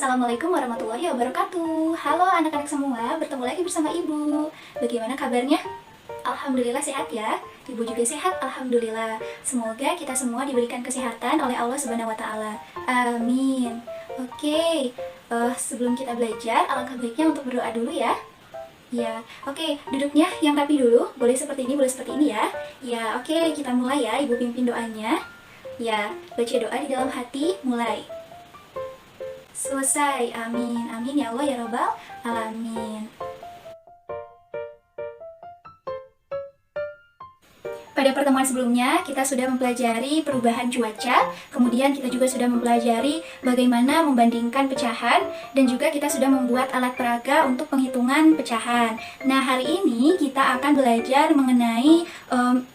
Assalamualaikum warahmatullahi wabarakatuh. Halo anak-anak semua, bertemu lagi bersama Ibu. Bagaimana kabarnya? Alhamdulillah sehat ya. Ibu juga sehat, alhamdulillah. Semoga kita semua diberikan kesehatan oleh Allah Subhanahu wa taala. Amin. Oke, sebelum kita belajar, alangkah baiknya untuk berdoa dulu ya. Ya, oke, duduknya yang rapi dulu. Boleh seperti ini, boleh seperti ini ya. Ya, oke, kita mulai ya. Ibu pimpin doanya. Ya, baca doa di dalam hati, mulai. Selesai, amin, amin ya Allah ya Rabbal Alamin. Pada pertemuan sebelumnya, kita sudah mempelajari perubahan cuaca, kemudian kita juga sudah mempelajari bagaimana membandingkan pecahan, dan juga kita sudah membuat alat peraga untuk penghitungan pecahan. Nah, hari ini kita akan belajar mengenai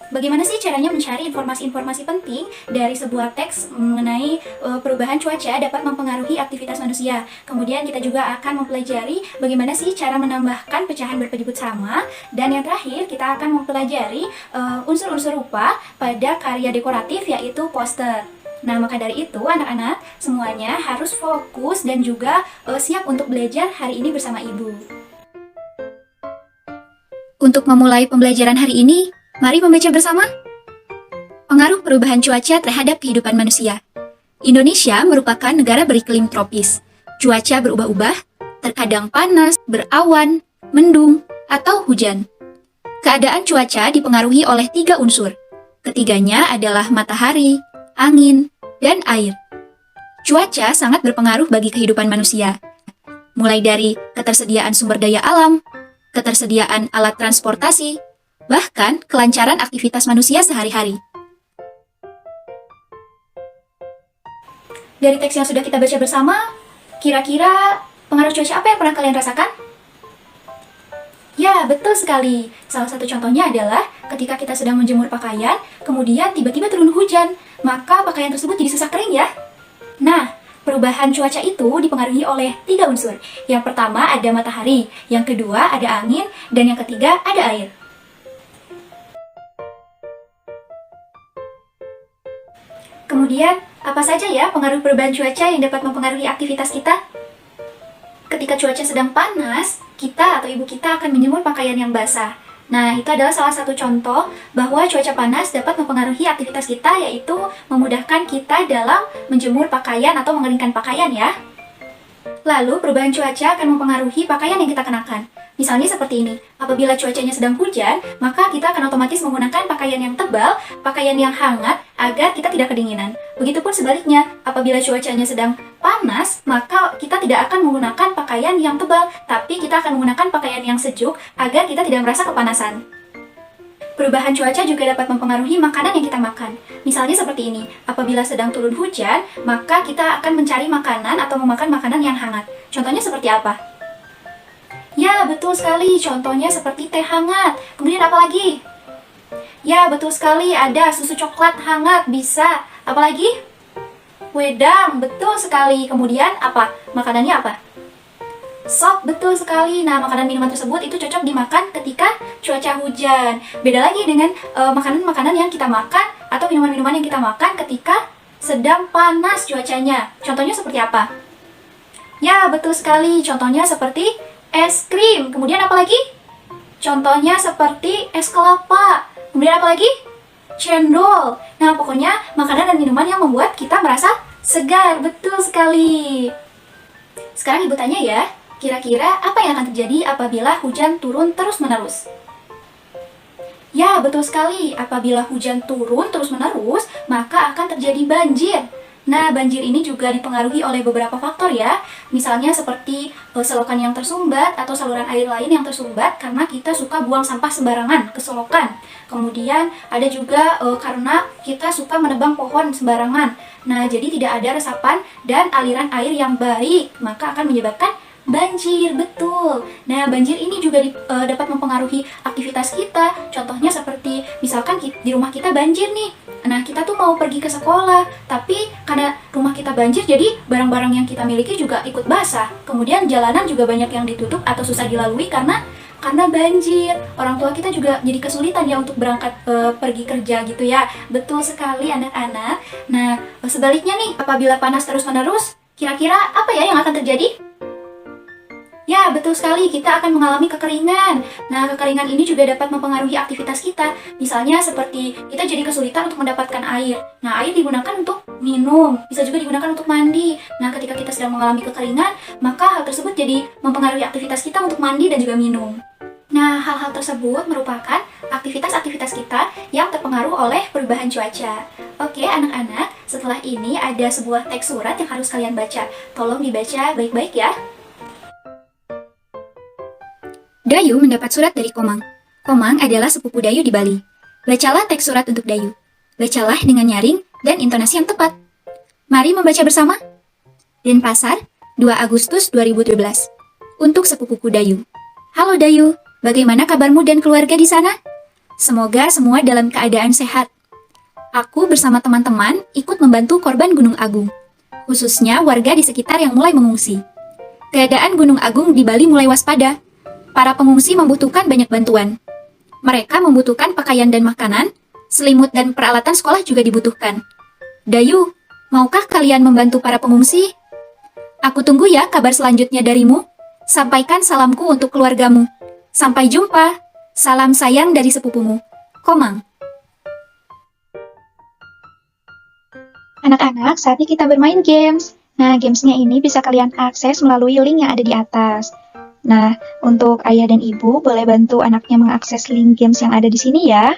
bagaimana sih caranya mencari informasi-informasi penting dari sebuah teks mengenai perubahan cuaca dapat mempengaruhi aktivitas manusia. Kemudian kita juga akan mempelajari bagaimana sih cara menambahkan pecahan berpenyebut sama, dan yang terakhir kita akan mempelajari unsur-unsur rupa pada karya dekoratif yaitu poster. Nah, maka dari itu anak-anak semuanya harus fokus dan juga siap untuk belajar hari ini bersama Ibu. Untuk memulai pembelajaran hari ini, mari membaca bersama. Pengaruh perubahan cuaca terhadap kehidupan manusia. Indonesia merupakan negara beriklim tropis. Cuaca berubah-ubah, terkadang panas, berawan, mendung, atau hujan. Keadaan cuaca dipengaruhi oleh 3 unsur. Ketiganya adalah matahari, angin, dan air. Cuaca sangat berpengaruh bagi kehidupan manusia. Mulai dari ketersediaan sumber daya alam, ketersediaan alat transportasi, bahkan kelancaran aktivitas manusia sehari-hari. Dari teks yang sudah kita baca bersama, kira-kira pengaruh cuaca apa yang pernah kalian rasakan? Ya, betul sekali. Salah satu contohnya adalah ketika kita sedang menjemur pakaian, kemudian tiba-tiba turun hujan, maka pakaian tersebut jadi susah kering ya. Nah, perubahan cuaca itu dipengaruhi oleh 3 unsur. Yang pertama ada matahari, yang kedua ada angin, dan yang ketiga ada air. Kemudian, apa saja ya pengaruh perubahan cuaca yang dapat mempengaruhi aktivitas kita? Ketika cuaca sedang panas, kita atau ibu kita akan menjemur pakaian yang basah. Nah, itu adalah salah satu contoh bahwa cuaca panas dapat mempengaruhi aktivitas kita, yaitu memudahkan kita dalam menjemur pakaian atau mengeringkan pakaian ya. Lalu, perubahan cuaca akan mempengaruhi pakaian yang kita kenakan. Misalnya seperti ini, apabila cuacanya sedang hujan, maka kita akan otomatis menggunakan pakaian yang tebal, pakaian yang hangat, agar kita tidak kedinginan. Begitupun sebaliknya, apabila cuacanya sedang panas, maka kita tidak akan menggunakan pakaian yang tebal, tapi kita akan menggunakan pakaian yang sejuk, agar kita tidak merasa kepanasan. Perubahan cuaca juga dapat mempengaruhi makanan yang kita makan. Misalnya seperti ini, apabila sedang turun hujan, maka kita akan mencari makanan atau memakan makanan yang hangat. Contohnya seperti apa? Ya, betul sekali. Contohnya seperti teh hangat. Kemudian apa lagi? Ya, betul sekali. Ada susu coklat hangat. Bisa. Apa lagi? Wedang. Betul sekali. Kemudian apa? Makanannya apa? Sop. Betul sekali. Nah, makanan minuman tersebut itu cocok dimakan ketika cuaca hujan. Beda lagi dengan makanan-makanan yang kita makan atau minuman-minuman yang kita makan ketika sedang panas cuacanya. Contohnya seperti apa? Ya, betul sekali. Contohnya seperti es krim. Kemudian apa lagi? Contohnya seperti es kelapa. Kemudian apa lagi? Cendol. Nah, pokoknya makanan dan minuman yang membuat kita merasa segar. Betul sekali. Sekarang ibu tanya ya, kira-kira apa yang akan terjadi apabila hujan turun terus-menerus? Ya, betul sekali. Apabila hujan turun terus-menerus, maka akan terjadi banjir. Nah, banjir ini juga dipengaruhi oleh beberapa faktor ya. Misalnya seperti selokan yang tersumbat atau saluran air lain yang tersumbat karena kita suka buang sampah sembarangan ke selokan. Kemudian ada juga karena kita suka menebang pohon sembarangan. Nah, jadi tidak ada resapan dan aliran air yang baik, maka akan menyebabkan banjir. Betul. Nah, banjir ini juga dapat mempengaruhi aktivitas kita. Contohnya seperti misalkan di rumah kita banjir nih. Nah, kita tuh mau pergi ke sekolah, tapi karena rumah kita banjir, jadi barang-barang yang kita miliki juga ikut basah. Kemudian jalanan juga banyak yang ditutup atau susah dilalui karena banjir. Orang tua kita juga jadi kesulitan ya untuk berangkat pergi kerja gitu ya. Betul sekali anak-anak. Nah, sebaliknya nih, apabila panas terus-menerus, Kira-kira apa ya yang akan terjadi? Ya, betul sekali, kita akan mengalami kekeringan. Nah, kekeringan ini juga dapat mempengaruhi aktivitas kita. Misalnya seperti kita jadi kesulitan untuk mendapatkan air. Nah, air digunakan untuk minum, bisa juga digunakan untuk mandi. Nah, ketika kita sedang mengalami kekeringan, maka hal tersebut jadi mempengaruhi aktivitas kita untuk mandi dan juga minum. Nah, hal-hal tersebut merupakan aktivitas-aktivitas kita yang terpengaruh oleh perubahan cuaca. Oke, anak-anak, setelah ini ada sebuah teks surat yang harus kalian baca. Tolong dibaca baik-baik ya. Dayu mendapat surat dari Komang. Komang adalah sepupu Dayu di Bali. Bacalah teks surat untuk Dayu. Bacalah dengan nyaring dan intonasi yang tepat. Mari membaca bersama. Denpasar, 2 Agustus 2012. Untuk sepupuku Dayu. Halo Dayu, bagaimana kabarmu dan keluarga di sana? Semoga semua dalam keadaan sehat. Aku bersama teman-teman ikut membantu korban Gunung Agung, khususnya warga di sekitar yang mulai mengungsi. Keadaan Gunung Agung di Bali mulai waspada. Para pengungsi membutuhkan banyak bantuan. Mereka membutuhkan pakaian dan makanan, selimut dan peralatan sekolah juga dibutuhkan. Dayu, maukah kalian membantu para pengungsi? Aku tunggu ya kabar selanjutnya darimu. Sampaikan salamku untuk keluargamu. Sampai jumpa. Salam sayang dari sepupumu. Komang. Anak-anak, saatnya kita bermain games. Nah, gamesnya ini bisa kalian akses melalui link yang ada di atas. Nah, untuk ayah dan ibu boleh bantu anaknya mengakses link games yang ada di sini ya.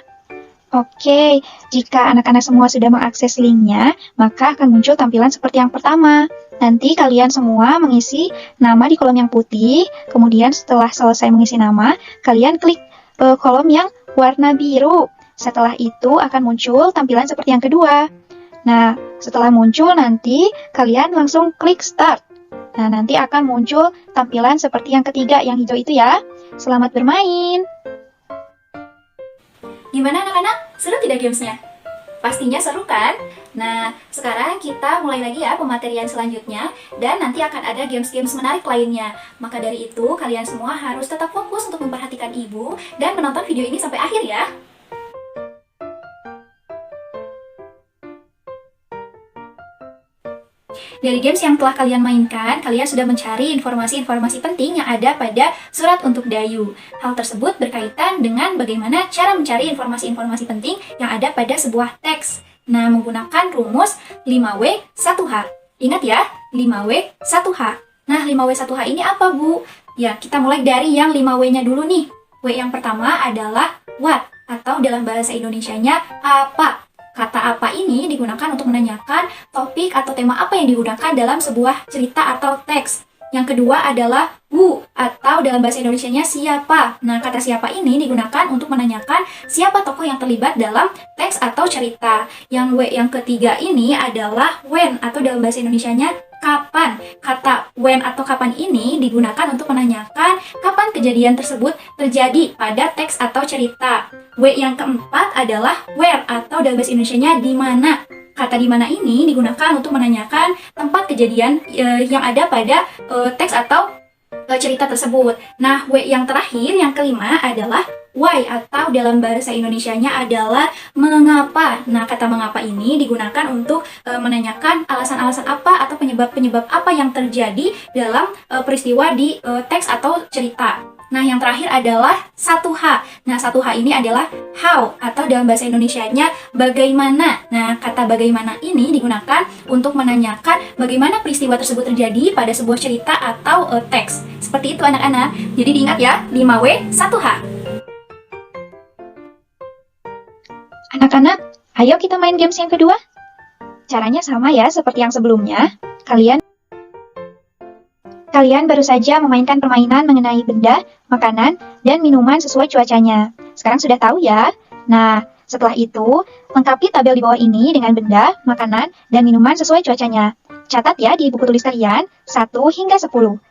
Oke, jika anak-anak semua sudah mengakses linknya, maka akan muncul tampilan seperti yang pertama. Nanti kalian semua mengisi nama di kolom yang putih, kemudian setelah selesai mengisi nama, kalian klik kolom yang warna biru. Setelah itu akan muncul tampilan seperti yang kedua. Nah, setelah muncul nanti kalian langsung klik start. Nah, nanti akan muncul tampilan seperti yang ketiga, yang hijau itu ya. Selamat bermain! Gimana anak-anak? Seru tidak gamesnya? Pastinya seru kan? Nah, sekarang kita mulai lagi ya pematerian selanjutnya. Dan nanti akan ada games-games menarik lainnya. Maka dari itu, kalian semua harus tetap fokus untuk memperhatikan ibu dan menonton video ini sampai akhir ya. Dari games yang telah kalian mainkan, kalian sudah mencari informasi-informasi penting yang ada pada surat untuk Dayu. Hal tersebut berkaitan dengan bagaimana cara mencari informasi-informasi penting yang ada pada sebuah teks. Nah, menggunakan rumus 5W 1H. Ingat ya, 5W 1H. Nah, 5W 1H ini apa, Bu? Ya, kita mulai dari yang 5W-nya dulu nih. W yang pertama adalah what, atau dalam bahasa Indonesianya apa. Kata apa ini digunakan untuk menanyakan topik atau tema apa yang digunakan dalam sebuah cerita atau teks. Yang kedua adalah who, atau dalam bahasa Indonesianya siapa. Nah, kata siapa ini digunakan untuk menanyakan siapa tokoh yang terlibat dalam teks atau cerita. Yang W yang ketiga ini adalah when, atau dalam bahasa Indonesianya kapan. Kata when atau kapan ini digunakan untuk menanyakan kapan kejadian tersebut terjadi pada teks atau cerita. W yang keempat adalah where, atau dalam bahasa Indonesianya di mana. Kata di mana ini digunakan untuk menanyakan tempat kejadian yang ada pada teks atau cerita tersebut. Nah, W yang terakhir, yang kelima adalah why, atau dalam bahasa Indonesianya adalah mengapa. Nah, kata mengapa ini digunakan untuk menanyakan alasan-alasan apa atau penyebab-penyebab apa yang terjadi dalam peristiwa di teks atau cerita. Nah, yang terakhir adalah 1H. Nah, 1H ini adalah how, atau dalam bahasa Indonesianya bagaimana. Nah, kata bagaimana ini digunakan untuk menanyakan bagaimana peristiwa tersebut terjadi pada sebuah cerita atau teks. Seperti itu anak-anak. Jadi diingat ya, 5W 1H. Anak-anak, ayo kita main games yang kedua. Caranya sama ya seperti yang sebelumnya. Kalian baru saja memainkan permainan mengenai benda, makanan, dan minuman sesuai cuacanya. Sekarang sudah tahu ya? Nah, setelah itu, lengkapi tabel di bawah ini dengan benda, makanan, dan minuman sesuai cuacanya. Catat ya di buku tulis kalian, 1 hingga 10.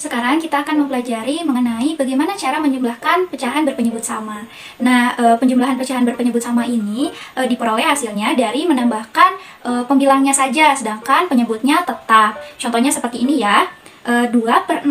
Sekarang kita akan mempelajari mengenai bagaimana cara menjumlahkan pecahan berpenyebut sama. Nah, penjumlahan pecahan berpenyebut sama ini diperoleh hasilnya dari menambahkan pembilangnya saja, sedangkan penyebutnya tetap. Contohnya seperti ini ya, 2/6.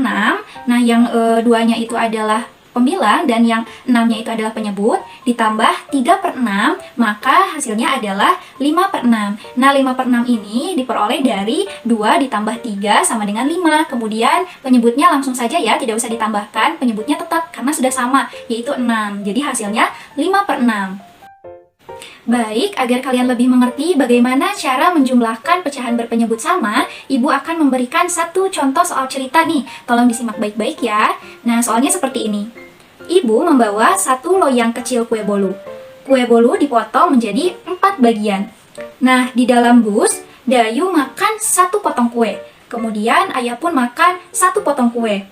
Nah, yang 2-nya itu adalah pembilang dan yang 6-nya itu adalah penyebut, ditambah 3/6, maka hasilnya adalah 5/6. Nah, 5/6 ini diperoleh dari 2 ditambah 3 sama dengan 5. Kemudian penyebutnya langsung saja ya, tidak usah ditambahkan, penyebutnya tetap karena sudah sama, yaitu 6. Jadi hasilnya 5/6. Baik, agar kalian lebih mengerti bagaimana cara menjumlahkan pecahan berpenyebut sama, Ibu akan memberikan satu contoh soal cerita nih. Tolong disimak baik-baik ya. Nah, soalnya seperti ini. Ibu membawa satu loyang kecil kue bolu. Kue bolu dipotong menjadi 4 bagian. Nah, di dalam bus, Dayu makan 1 potong kue. Kemudian ayah pun makan 1 potong kue.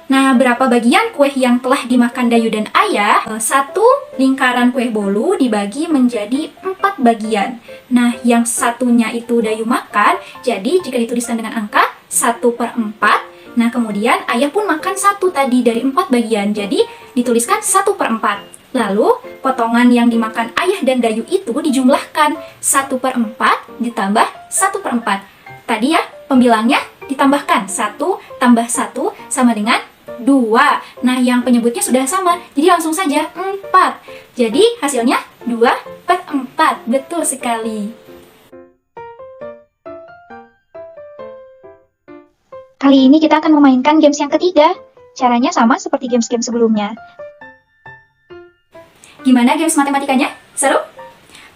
Nah, berapa bagian kue yang telah dimakan Dayu dan ayah? Satu lingkaran kue bolu dibagi menjadi 4 bagian. Nah, yang satunya itu Dayu makan, jadi jika dituliskan dengan angka 1/4, nah kemudian ayah pun makan 1 tadi dari 4 bagian, jadi dituliskan 1/4. Lalu, potongan yang dimakan ayah dan Dayu itu dijumlahkan 1/4 ditambah 1/4. Tadi ya, pembilangnya ditambahkan 1 tambah 1 sama dengan 2. Nah, yang penyebutnya sudah sama, jadi langsung saja 4. Jadi hasilnya 2/4. Betul sekali. Kali ini kita akan memainkan games yang ketiga. Caranya sama seperti games-games sebelumnya. Gimana games matematikanya? Seru?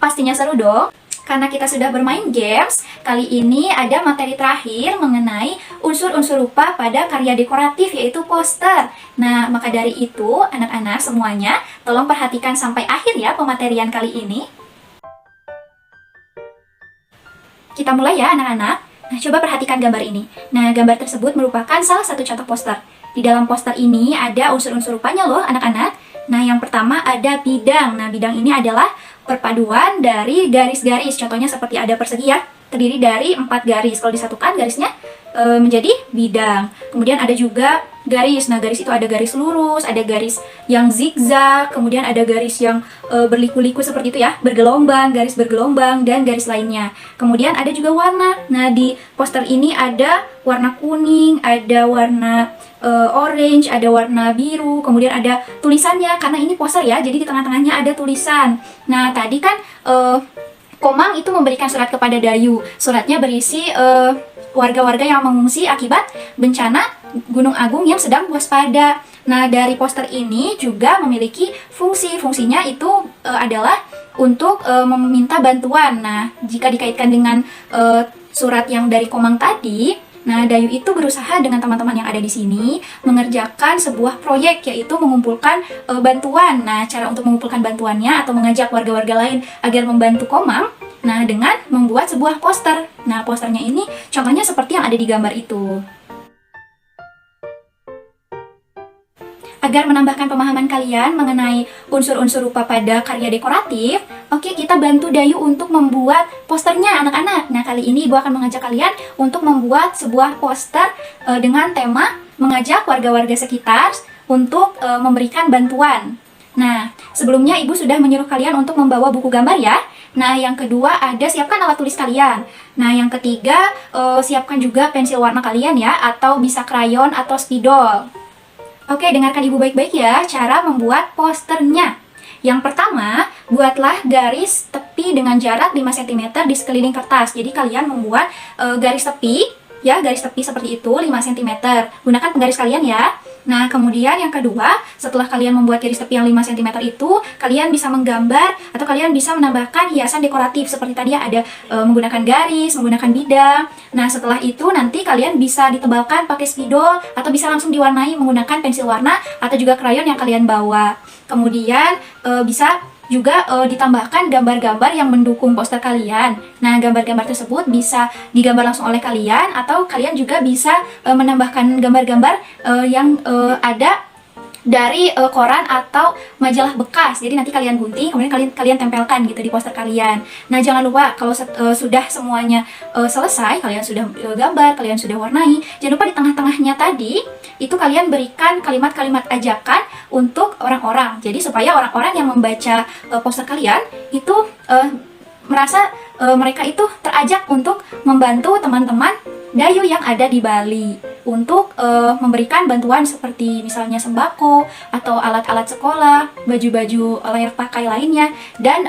Pastinya seru dong. Karena kita sudah bermain games, kali ini ada materi terakhir mengenai unsur-unsur rupa pada karya dekoratif, yaitu poster. Nah, maka dari itu, anak-anak semuanya, tolong perhatikan sampai akhir ya pematerian kali ini. Kita mulai ya anak-anak. Nah, coba perhatikan gambar ini. Nah, gambar tersebut merupakan salah satu contoh poster. Di dalam poster ini ada unsur-unsur rupanya loh anak-anak. Nah, yang pertama ada bidang. Nah, bidang ini adalah perpaduan dari garis-garis. Contohnya seperti ada persegi ya, terdiri dari 4 garis. Kalau disatukan garisnya menjadi bidang. Kemudian ada juga garis. Nah, garis itu ada garis lurus, ada garis yang zigzag, kemudian ada garis yang berliku-liku seperti itu ya, bergelombang, garis bergelombang, dan garis lainnya. Kemudian ada juga warna. Nah, di poster ini ada warna kuning, ada warna orange, ada warna biru, kemudian ada tulisannya, karena ini poster ya, jadi di tengah-tengahnya ada tulisan. Nah, tadi kan Komang itu memberikan surat kepada Dayu. Suratnya berisi warga-warga yang mengungsi akibat bencana Gunung Agung yang sedang waspada. Nah, dari poster ini juga memiliki fungsi. Fungsinya itu adalah untuk meminta bantuan. Nah, jika dikaitkan dengan surat yang dari Komang tadi, nah, Dayu itu berusaha dengan teman-teman yang ada di sini mengerjakan sebuah proyek, yaitu mengumpulkan bantuan. Nah, cara untuk mengumpulkan bantuannya atau mengajak warga-warga lain agar membantu Komang, nah, dengan membuat sebuah poster. Nah, posternya ini contohnya seperti yang ada di gambar itu. Agar menambahkan pemahaman kalian mengenai unsur-unsur rupa pada karya dekoratif, oke, kita bantu Dayu untuk membuat posternya anak-anak. Nah, kali ini Ibu akan mengajak kalian untuk membuat sebuah poster dengan tema mengajak warga-warga sekitar untuk memberikan bantuan. Nah, sebelumnya Ibu sudah menyuruh kalian untuk membawa buku gambar ya. Nah, yang kedua ada siapkan alat tulis kalian. Nah, yang ketiga siapkan juga pensil warna kalian ya, atau bisa krayon atau spidol. Oke, dengarkan Ibu baik-baik ya cara membuat posternya. Yang pertama, buatlah garis tepi dengan jarak 5 cm di sekeliling kertas. Jadi kalian membuat garis tepi, ya, garis tepi seperti itu 5 cm. Gunakan penggaris kalian ya. Nah, kemudian yang kedua, setelah kalian membuat garis tepi yang 5 cm itu, kalian bisa menggambar atau kalian bisa menambahkan hiasan dekoratif seperti tadi ya, ada menggunakan garis, menggunakan bidang. Nah, setelah itu nanti kalian bisa ditebalkan pakai spidol atau bisa langsung diwarnai menggunakan pensil warna atau juga krayon yang kalian bawa. Kemudian bisa juga ditambahkan gambar-gambar yang mendukung poster kalian. Nah, gambar-gambar tersebut bisa digambar langsung oleh kalian atau kalian juga bisa menambahkan gambar-gambar yang ada dari koran atau majalah bekas. Jadi nanti kalian gunting, kemudian kalian tempelkan gitu di poster kalian. Nah, jangan lupa kalau sudah semuanya selesai, kalian sudah gambar, kalian sudah warnai, jangan lupa di tengah-tengahnya tadi itu kalian berikan kalimat-kalimat ajakan untuk orang-orang. Jadi supaya orang-orang yang membaca poster kalian itu merasa mereka itu terajak untuk membantu teman-teman Dayu yang ada di Bali. untuk memberikan bantuan seperti misalnya sembako atau alat-alat sekolah, baju-baju layak pakai lainnya, dan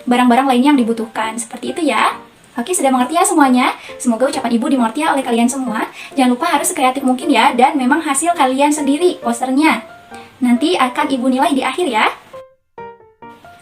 barang-barang lainnya yang dibutuhkan. Seperti itu ya. Oke, sudah mengerti ya semuanya? Semoga ucapan ibu dimengerti oleh kalian semua. Jangan lupa harus sekreatif mungkin ya, dan memang hasil kalian sendiri posternya. Nanti akan ibu nilai di akhir ya.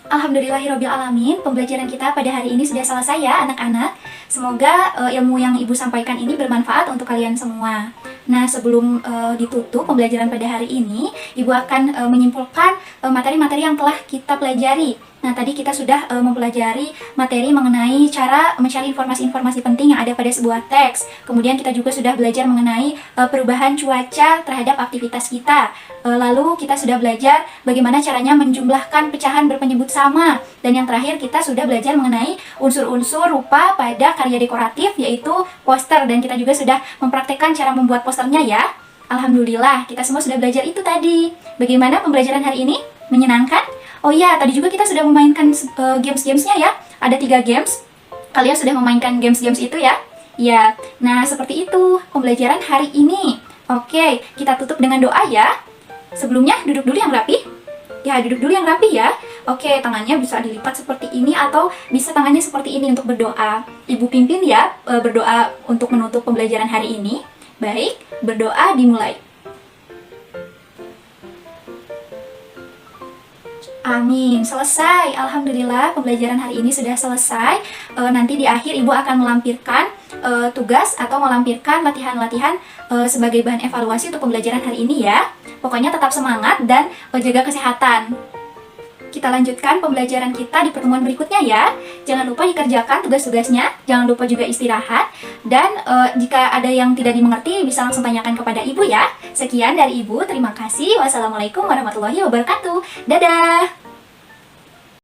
Alhamdulillahirrabbilalamin, pembelajaran kita pada hari ini sudah selesai ya anak-anak. Semoga ilmu yang ibu sampaikan ini bermanfaat untuk kalian semua. Nah, sebelum ditutup pembelajaran pada hari ini, ibu akan menyimpulkan materi-materi yang telah kita pelajari. Nah, tadi kita sudah mempelajari materi mengenai cara mencari informasi-informasi penting yang ada pada sebuah teks. Kemudian kita juga sudah belajar mengenai perubahan cuaca terhadap aktivitas kita. Lalu kita sudah belajar bagaimana caranya menjumlahkan pecahan berpenyebut sama. Dan yang terakhir kita sudah belajar mengenai unsur-unsur rupa pada karya dekoratif, yaitu poster. Dan kita juga sudah mempraktekkan cara membuat posternya ya. Alhamdulillah, kita semua sudah belajar itu tadi. Bagaimana pembelajaran hari ini? Menyenangkan? Oh iya, tadi juga kita sudah memainkan games-gamesnya ya. Ada 3 games. Kalian sudah memainkan games-games itu ya? Ya, nah seperti itu pembelajaran hari ini. Oke, kita tutup dengan doa ya. Sebelumnya duduk dulu yang rapi. Ya, duduk dulu yang rapi ya. Oke, tangannya bisa dilipat seperti ini atau bisa tangannya seperti ini untuk berdoa. Ibu pimpin ya berdoa untuk menutup pembelajaran hari ini. Baik, berdoa dimulai. Amin, selesai. Alhamdulillah pembelajaran hari ini sudah selesai. Nanti di akhir ibu akan melampirkan tugas atau melampirkan latihan-latihan sebagai bahan evaluasi untuk pembelajaran hari ini ya. Pokoknya tetap semangat dan jaga kesehatan. Kita lanjutkan pembelajaran kita di pertemuan berikutnya ya. Jangan lupa dikerjakan tugas-tugasnya, jangan lupa juga istirahat. Dan jika ada yang tidak dimengerti bisa langsung tanyakan kepada ibu ya. Sekian dari ibu, terima kasih. Wassalamualaikum warahmatullahi wabarakatuh. Dadah!